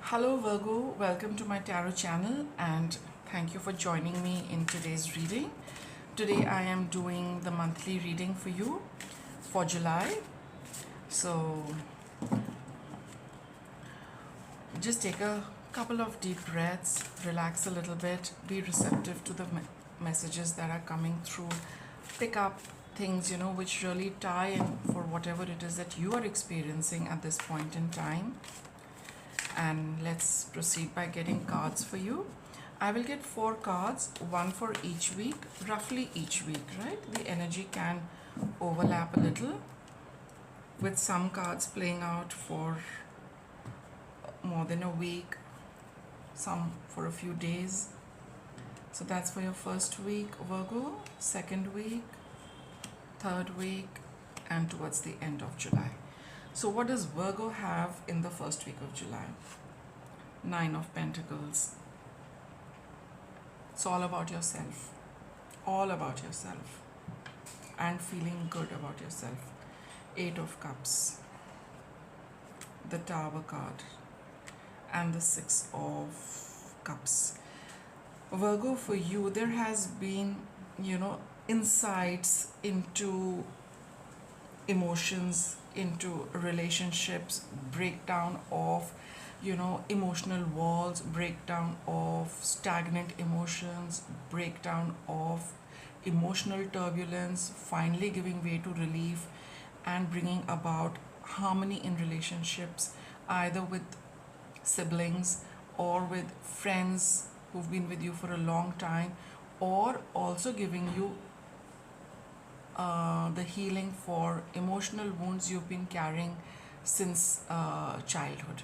Hello Virgo, welcome to my tarot channel and thank you for joining me in today's reading. Today I am doing the monthly reading for you for July. So just take a couple of deep breaths, relax a little bit, be receptive to the messages that are coming through. Pick up things, which really tie in for whatever it is that you are experiencing at this point in time. And let's proceed by getting cards for you. I will get 4 cards, one for each week, roughly each week, right? The energy can overlap a little with some cards playing out for more than a week, some for a few days. So that's for your first week, Virgo, second week, third week, and towards the end of July. So what does Virgo have in the first week of July? 9 of Pentacles. It's all about yourself. All about yourself. And feeling good about yourself. 8 of Cups. The Tower card. And the 6 of Cups. Virgo, for you, there has been, insights into emotions, into relationships, breakdown of emotional walls, breakdown of stagnant emotions, breakdown of emotional turbulence, finally giving way to relief and bringing about harmony in relationships, either with siblings or with friends who've been with you for a long time, or also giving you the healing for emotional wounds you've been carrying since childhood.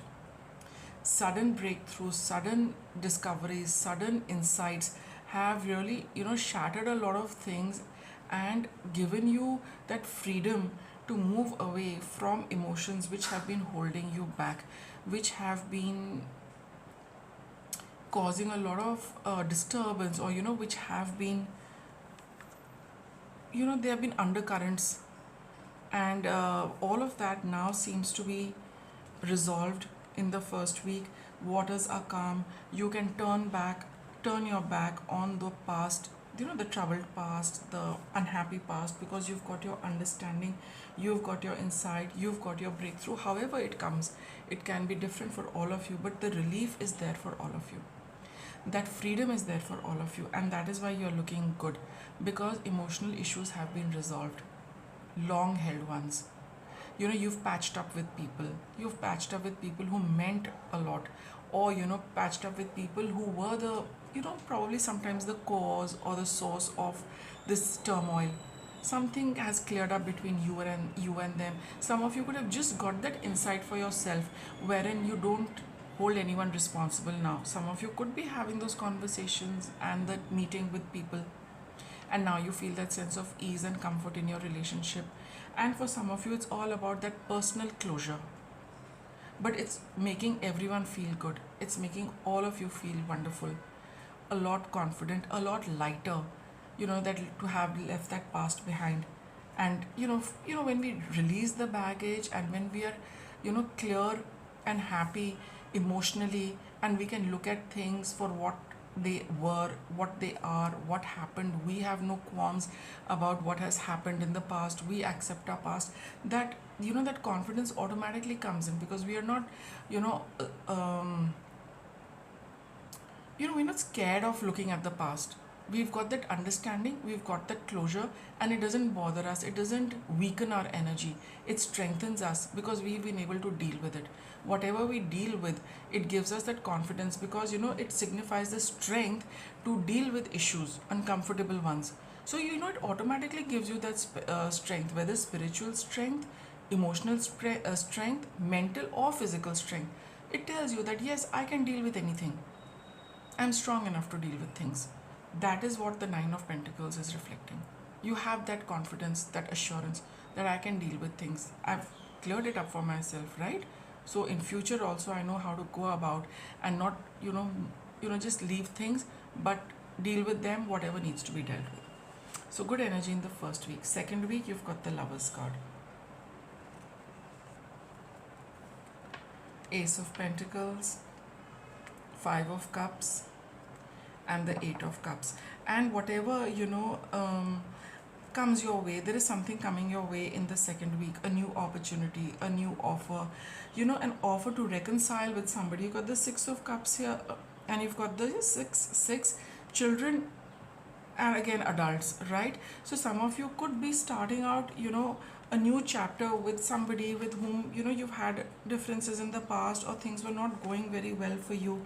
Sudden breakthroughs, sudden discoveries, sudden insights have really, shattered a lot of things and given you that freedom to move away from emotions which have been holding you back, which have been causing a lot of disturbance, or which have been, there have been undercurrents, and all of that now seems to be resolved in the first week. Waters are calm. You can turn your back on the past, the troubled past, the unhappy past, because you've got your understanding, you've got your insight, you've got your breakthrough. However it comes, it can be different for all of you, but the relief is there for all of you. That freedom is there for all of you, and that is why you're looking good, because emotional issues have been resolved, long held ones. You've patched up with people, who meant a lot, or patched up with people who were the, probably sometimes the cause or the source of this turmoil. Something has cleared up between you and them. Some of you could have just got that insight for yourself, wherein you don't hold anyone responsible now. Some of you could be having those conversations and that meeting with people, and now you feel that sense of ease and comfort in your relationship. And for some of you, it's all about that personal closure, but it's making everyone feel good. It's making all of you feel wonderful, a lot confident, a lot lighter, that to have left that past behind. And when we release the baggage, and when we are clear and happy emotionally, and we can look at things for what they were, what they are, what happened. We have no qualms about what has happened in the past. We accept our past. That that confidence automatically comes in, because we are not, we're not scared of looking at the past. We've got that understanding, we've got that closure, and it doesn't bother us. It doesn't weaken our energy. It strengthens us, because we've been able to deal with it. Whatever we deal with, it gives us that confidence, because it signifies the strength to deal with issues, uncomfortable ones. So it automatically gives you that strength, whether spiritual strength, emotional strength, mental or physical strength. It tells you that yes, I can deal with anything. I'm strong enough to deal with things. That is what the 9 of Pentacles is reflecting. You have that confidence, that assurance that I can deal with things. I've cleared it up for myself, right? So in future also, I know how to go about and not, just leave things, but deal with them, whatever needs to be dealt with. So good energy in the first week. Second week, you've got the Lovers card. Ace of Pentacles, Five of Cups, and the Eight of Cups. And whatever, comes your way, there is something coming your way in the second week, a new opportunity, a new offer, an offer to reconcile with somebody. You got the Six of Cups here, and you've got the six children, and again adults, right? So some of you could be starting out, a new chapter with somebody with whom, you've had differences in the past, or things were not going very well for you.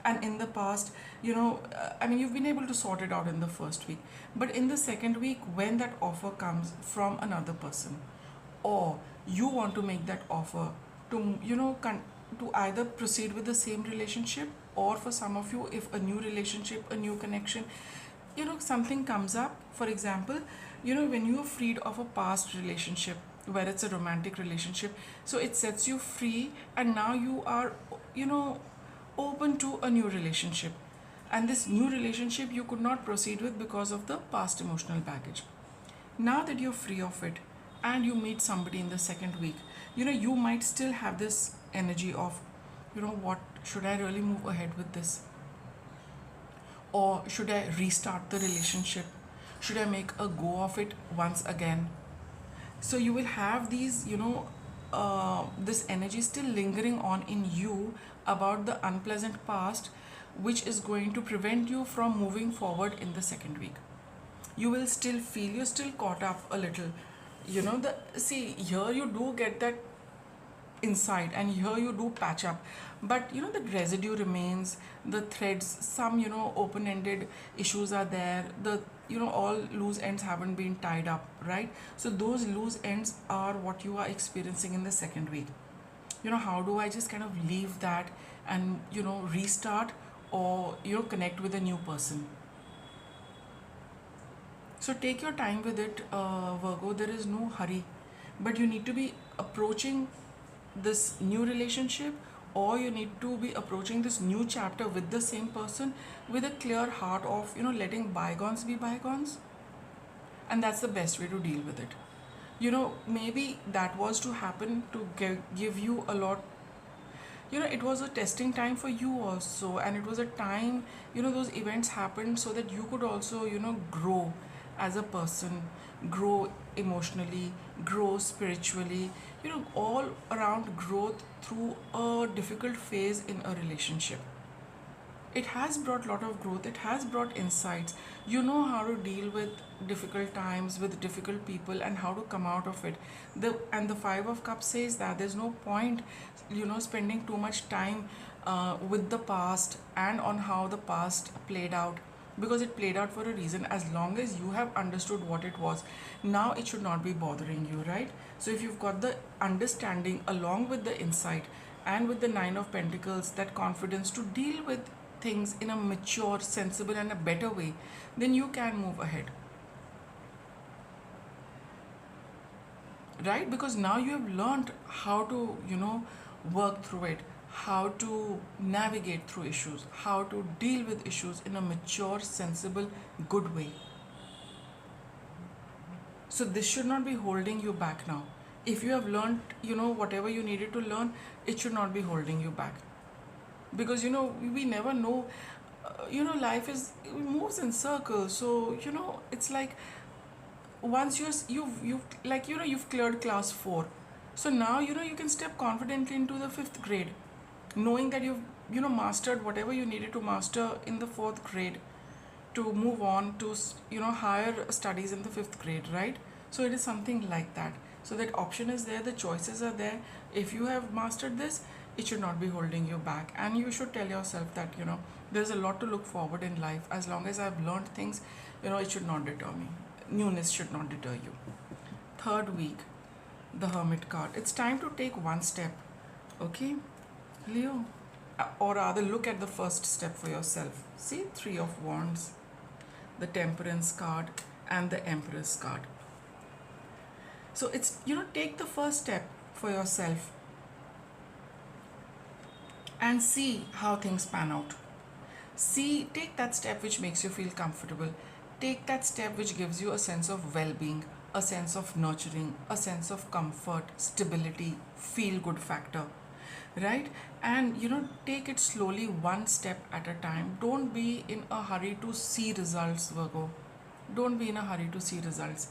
And in the past, you've been able to sort it out in the first week, but in the second week, when that offer comes from another person, or you want to make that offer to, to either proceed with the same relationship, or for some of you, if a new relationship, a new connection, something comes up. For example, when you are freed of a past relationship, where it's a romantic relationship, so it sets you free, and now you are, open to a new relationship. And this new relationship you could not proceed with because of the past emotional baggage. Now that you're free of it, and you meet somebody in the second week, you might still have this energy of, what, should I really move ahead with this? Or should I restart the relationship? Should I make a go of it once again? So you will have these, this energy still lingering on in you about the unpleasant past, which is going to prevent you from moving forward in the second week. You will still feel you're still caught up a little. Here you do get that insight, and here you do patch up, but the residue remains, the threads, some open-ended issues are there, the all loose ends haven't been tied up, right? So those loose ends are what you are experiencing in the second week. How do I just kind of leave that and restart, or connect with a new person? So take your time with it, Virgo. There is no hurry, but you need to be approaching this new relationship, or you need to be approaching this new chapter with the same person with a clear heart of letting bygones be bygones. And that's the best way to deal with it. Maybe that was to happen to give you a lot. It was a testing time for you also, and it was a time, those events happened so that you could also grow as a person, grow emotionally, grow spiritually, all around growth through a difficult phase in a relationship. It has brought a lot of growth, it has brought insights. You know how to deal with difficult times, with difficult people, and how to come out of it. The Five of Cups says that there's no point spending too much time with the past and on how the past played out, because it played out for a reason. As long as you have understood what it was, now it should not be bothering you, right? So if you've got the understanding along with the insight, and with the Nine of Pentacles, that confidence to deal with things in a mature, sensible, and a better way, then you can move ahead, right? Because now you have learned how to work through it, how to navigate through issues, how to deal with issues in a mature, sensible, good way. So this should not be holding you back now. If you have learned whatever you needed to learn, it should not be holding you back, because we never know. Life moves in circles. So it's like, once you've cleared class 4, so now you can step confidently into the 5th grade, knowing that you've mastered whatever you needed to master in the 4th grade, to move on to higher studies in the 5th grade, right? So it is something like that. So that option is there, the choices are there. If you have mastered this, it should not be holding you back, and you should tell yourself that there's a lot to look forward in life. As long as I've learned things, it should not deter me. Newness should not deter you. Third week, the Hermit card. It's time to take one step, okay, Leo? Or rather, look at the first step for yourself. See, Three of Wands, the Temperance card, and the Empress card. So it's, take the first step for yourself and see how things pan out. Take that step which makes you feel comfortable. Take that step which gives you a sense of well-being, a sense of nurturing, a sense of comfort, stability, feel-good factor. right? And take it slowly, one step at a time. Don't be in a hurry to see results, Virgo. Don't be in a hurry to see results.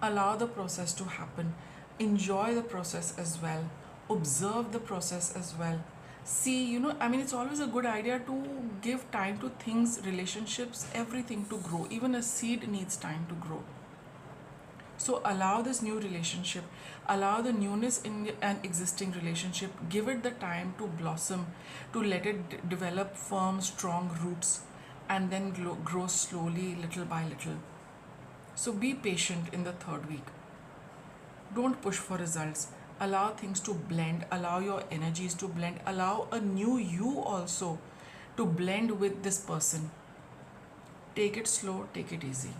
Allow the process to happen. Enjoy the process as well. Observe the process as well. See, I mean, it's always a good idea to give time to things, relationships, everything to grow. Even a seed needs time to grow. So allow this new relationship, allow the newness in an existing relationship, give it the time to blossom, to let it develop firm, strong roots, and then grow slowly, little by little. So be patient in the third week. Don't push for results. Allow things to blend, allow your energies to blend, allow a new you also to blend with this person. Take it slow, take it easy.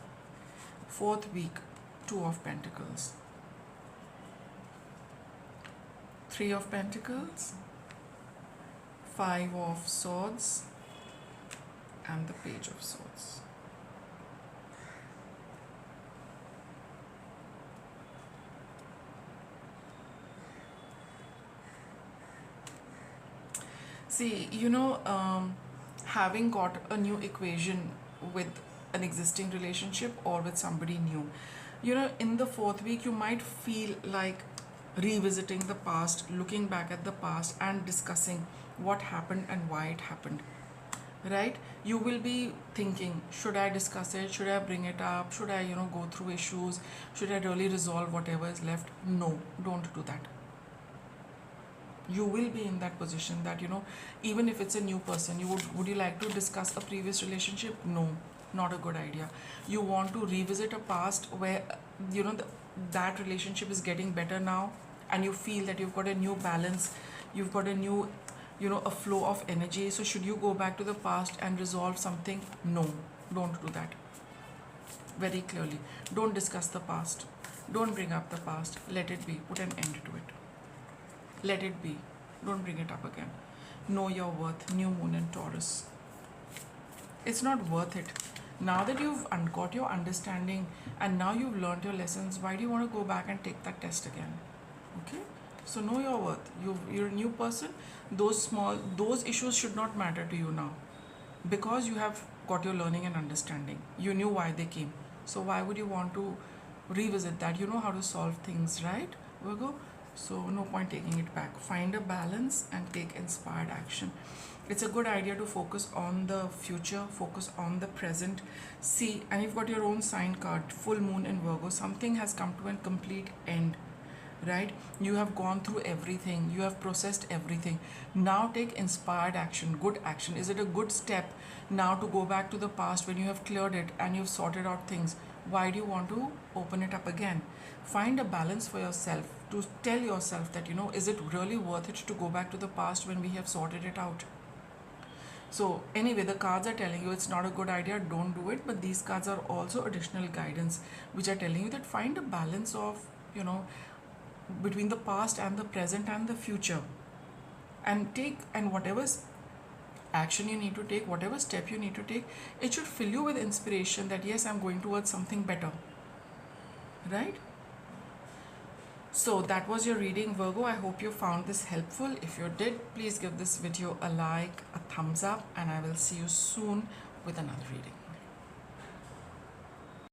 Fourth week, Two of Pentacles, Three of Pentacles, Five of Swords, and the Page of Swords. See, having got a new equation with an existing relationship or with somebody new, in the fourth week, you might feel like revisiting the past, looking back at the past, and discussing what happened and why it happened. Right? You will be thinking, should I discuss it? Should I bring it up? Should I, go through issues? Should I really resolve whatever is left? No, don't do that. You will be in that position that even if it's a new person, would you like to discuss a previous relationship? No, not a good idea. You want to revisit a past where that relationship is getting better now, and you feel that you've got a new balance, you've got a new a flow of energy. So should you go back to the past and resolve something? No, don't do that. Very clearly, don't discuss the past, don't bring up the past. Let it be, put an end to it. Let it be. Don't bring it up again. Know your worth. New moon in Taurus. It's not worth it. Now that you've got your understanding and now you've learned your lessons, why do you want to go back and take that test again? Okay? So know your worth. You're a new person. Those issues should not matter to you now. Because you have got your learning and understanding. You knew why they came. So why would you want to revisit that? You know how to solve things, right, Virgo? So no point taking it back. Find a balance and take inspired action. It's a good idea to focus on the future, focus on the present. See, and you've got your own sign card, full moon in Virgo. Something has come to a complete end, right? You have gone through everything. You have processed everything. Now take inspired action, good action. Is it a good step now to go back to the past when you have cleared it and you've sorted out things? Why do you want to open it up again? Find a balance for yourself, to tell yourself that, is it really worth it to go back to the past when we have sorted it out? So anyway, the cards are telling you it's not a good idea, don't do it. But these cards are also additional guidance, which are telling you that find a balance of, between the past and the present and the future. And whatever action you need to take, whatever step you need to take, it should fill you with inspiration that yes, I'm going towards something better. Right? So that was your reading, Virgo. I hope you found this helpful. If you did, please give this video a like, a thumbs up, and I will see you soon with another reading.